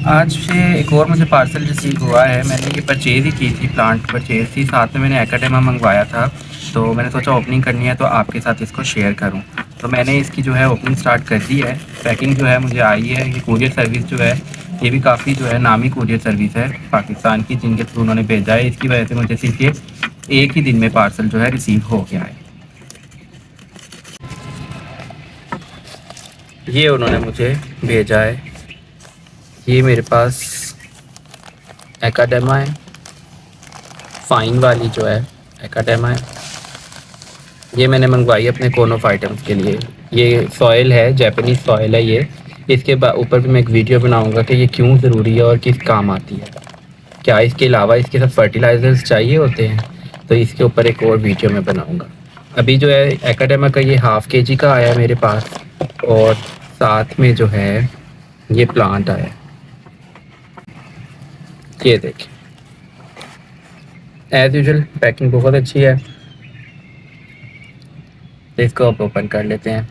आज से एक और मुझे पार्सल रिसीव हुआ है। मैंने ये परचेज़ ही की थी, प्लांट परचेज़ थी, साथ में मैंने एकाडेमा मंगवाया था। तो मैंने सोचा ओपनिंग करनी है तो आपके साथ इसको शेयर करूं। तो मैंने इसकी जो है ओपनिंग स्टार्ट कर दी है। पैकिंग जो है मुझे आई है। ये कूरियर सर्विस जो है ये भी काफ़ी जो है नामी कूरियर सर्विस है पाकिस्तान की, जिनके थ्रू उन्होंने भेजा है। इसकी वजह से मुझे सिर्फ ये एक ही दिन में पार्सल जो है रिसीव हो गया है। ये उन्होंने मुझे भेजा है। ये मेरे पास एकाडेमा है, फाइन वाली जो है एकाडेमा है। ये मैंने मंगवाई अपने कौन ऑफ आइटम्स के लिए। ये सॉइल है, जापानीज़ सॉइल है ये। इसके ऊपर भी मैं एक वीडियो बनाऊंगा कि ये क्यों ज़रूरी है और किस काम आती है। क्या इसके अलावा इसके साथ फर्टिलाइज़र्स चाहिए होते हैं, तो इसके ऊपर एक और वीडियो मैं बनाऊंगा। अभी जो है एकाडेमा का ये हाफ़ केजी का आया है मेरे पास, और साथ में जो है ये प्लांट आया है। ये देखिए, एज यूजुअल पैकिंग बहुत अच्छी है। तो इसको अब ओपन कर लेते हैं।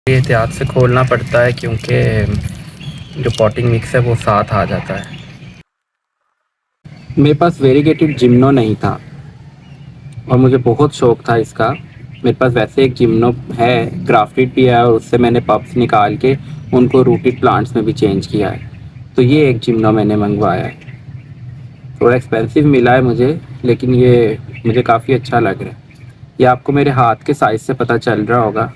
ये एहतियात से खोलना पड़ता है क्योंकि जो पॉटिंग मिक्स है वो साथ आ जाता है। मेरे पास वेरीगेटेड जिम्नो नहीं था और मुझे बहुत शौक़ था इसका। मेरे पास वैसे एक जिम्नो है, ग्राफ्टेड भी है, और उससे मैंने पप्स निकाल के उनको रूटेड प्लांट्स में भी चेंज किया है। तो ये एक जिम्नो मैंने मंगवाया है। थोड़ा एक्सपेंसिव मिला है मुझे, लेकिन ये मुझे काफ़ी अच्छा लग रहा है। ये आपको मेरे हाथ के साइज़ से पता चल रहा होगा।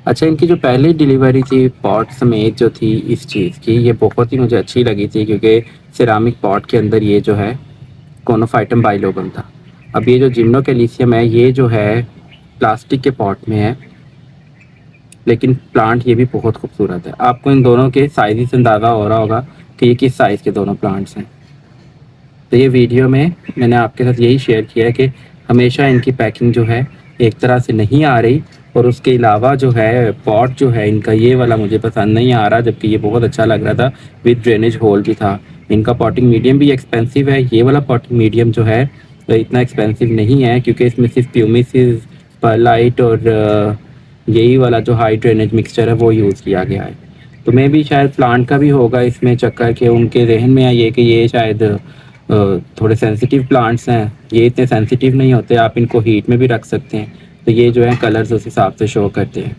अच्छा, इनकी जो पहली डिलीवरी थी पॉट समेत जो थी इस चीज़ की, ये बहुत ही मुझे अच्छी लगी थी, क्योंकि सिरामिक पॉट के अंदर ये जो है कोनोफाइटम बाइलोबम था। अब ये जो जिम्नो कैलिशियम है ये जो है प्लास्टिक के पॉट में है, लेकिन प्लांट ये भी बहुत खूबसूरत है। आपको इन दोनों के साइज़ से अंदाज़ा हो रहा होगा कि ये किस साइज़ के दोनों प्लांट्स हैं। तो ये वीडियो में मैंने आपके साथ यही शेयर किया है कि हमेशा इनकी पैकिंग जो है एक तरह से नहीं आ रही, और उसके अलावा जो है पॉट जो है इनका ये वाला मुझे पसंद नहीं आ रहा, जबकि ये बहुत अच्छा लग रहा था, विद ड्रेनेज होल भी था। इनका पॉटिंग मीडियम भी एक्सपेंसिव है। ये वाला पॉटिंग मीडियम जो है तो इतना एक्सपेंसिव नहीं है, क्योंकि इसमें सिर्फ प्यूमिसिस, परलाइट और यही वाला जो हाई ड्रेनेज मिक्सचर है वो यूज़ किया गया है। तो मैं भी शायद प्लांट का भी होगा इसमें चक्कर के उनके जहन में है ये कि ये शायद थोड़े सेंसिटिव प्लांट्स हैं। ये इतने सेंसिटिव नहीं होते, आप इनको हीट में भी रख सकते हैं। तो ये जो है कलर्स उस हिसाब से शो करते हैं।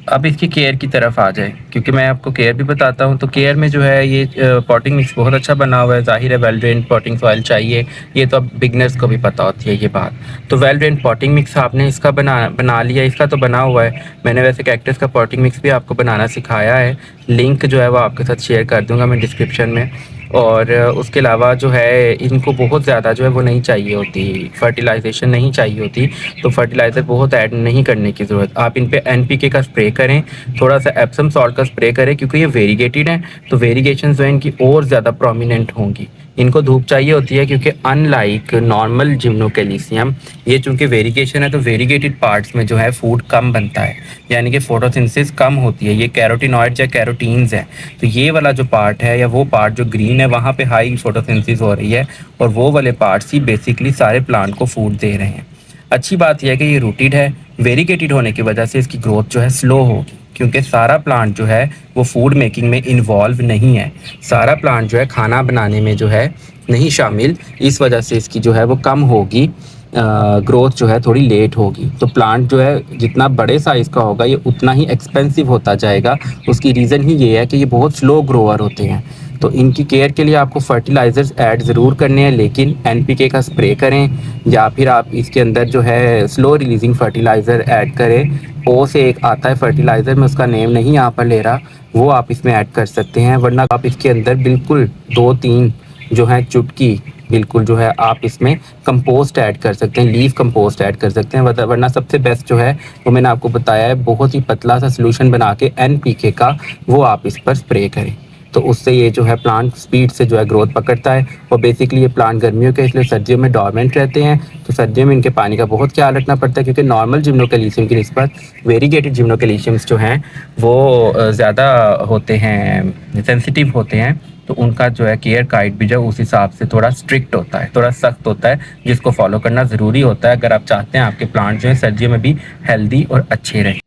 अब इसकी केयर की तरफ आ जाए, क्योंकि मैं आपको केयर भी बताता हूँ। तो केयर में जो है ये पॉटिंग मिक्स बहुत अच्छा बना हुआ है। ज़ाहिर है वेल ड्रेन्ड पॉटिंग सॉइल चाहिए, ये तो अब बिगनर्स को भी पता होती है ये बात। तो वेल ड्रेन्ड पॉटिंग मिक्स आपने इसका बना लिया, इसका तो बना हुआ है। मैंने वैसे कैक्टस का पॉटिंग मिक्स भी आपको बनाना सिखाया है, लिंक जो है वो आपके साथ शेयर कर दूँगा मैं डिस्क्रिप्शन में। और उसके अलावा जो है इनको बहुत ज़्यादा जो है वो नहीं चाहिए होती, फर्टिलाइजेशन नहीं चाहिए होती। तो फर्टिलाइज़र बहुत ऐड नहीं करने की ज़रूरत। आप इन पे एनपीके का स्प्रे करें, थोड़ा सा एप्सम सॉल्ट का स्प्रे करें, क्योंकि ये वेरीगेटेड हैं तो वेरीगेशन जो है इनकी और ज़्यादा प्रोमिनेंट होंगी। इनको धूप चाहिए होती है, क्योंकि अनलाइक नॉर्मल जिम्नोकैलिशियम ये चूँकि वेरीगेशन है तो वेरीगेटेड पार्ट्स में जो है फूड कम बनता है, यानी कि फोटोसिंथेसिस कम होती है। ये कैरोटिनॉइड्स या कैरोटीन्स है। तो ये वाला जो पार्ट है या वो पार्ट जो ग्रीन है वहाँ पे हाई फोटोसिंथेसिस हो रही है, और वो वाले पार्ट्स ही बेसिकली सारे प्लांट को फूड दे रहे हैं। अच्छी बात यह है कि ये रूटेड है। वेरीगेटेड होने की वजह से इसकी ग्रोथ जो है स्लो होगी, क्योंकि सारा प्लांट जो है वो फूड मेकिंग में इन्वॉल्व नहीं है। सारा प्लांट जो है खाना बनाने में जो है नहीं शामिल, इस वजह से इसकी जो है वो कम होगी, ग्रोथ जो है थोड़ी लेट होगी। तो प्लांट जो है जितना बड़े साइज़ का होगा ये उतना ही एक्सपेंसिव होता जाएगा। उसकी रीज़न ही ये है कि ये बहुत स्लो ग्रोअर होते हैं। तो इनकी केयर के लिए आपको फर्टिलाइज़र्स ऐड ज़रूर करने हैं, लेकिन एनपीके का स्प्रे करें, या फिर आप इसके अंदर जो है स्लो रिलीजिंग फर्टिलाइज़र ऐड करें। ओ से एक आता है फर्टिलाइज़र, मैं उसका नेम नहीं यहाँ पर ले रहा, वो आप इसमें ऐड कर सकते हैं। वरना आप इसके अंदर बिल्कुल 2-3 जो है चुटकी बिल्कुल जो है आप इसमें कंपोस्ट ऐड कर सकते हैं, लीफ कंपोस्ट ऐड कर सकते हैं। वरना सबसे बेस्ट जो है वो मैंने आपको बताया है, बहुत ही पतला सा सोल्यूशन बना के एनपीके का वो आप इस पर स्प्रे करें। तो उससे ये जो है प्लांट स्पीड से जो है ग्रोथ पकड़ता है। और बेसिकली ये प्लांट गर्मियों के इसलिए सर्दियों में डॉर्मेंट रहते हैं, तो सर्दियों में इनके पानी का बहुत ख्याल रखना पड़ता है, क्योंकि नॉर्मल जिम्नोकैलिशियम की निस्बत वेरीगेटेड जिम्नोकैलिशियम्स जो हैं वो ज़्यादा होते हैं, सेंसिटिव होते हैं। तो उनका जो है केयर गाइड भी जो उस हिसाब से थोड़ा स्ट्रिक्ट होता है, थोड़ा सख्त होता है, जिसको फॉलो करना ज़रूरी होता है अगर आप चाहते हैं आपके प्लांट जो है सर्दियों में भी हेल्दी और अच्छे रहें।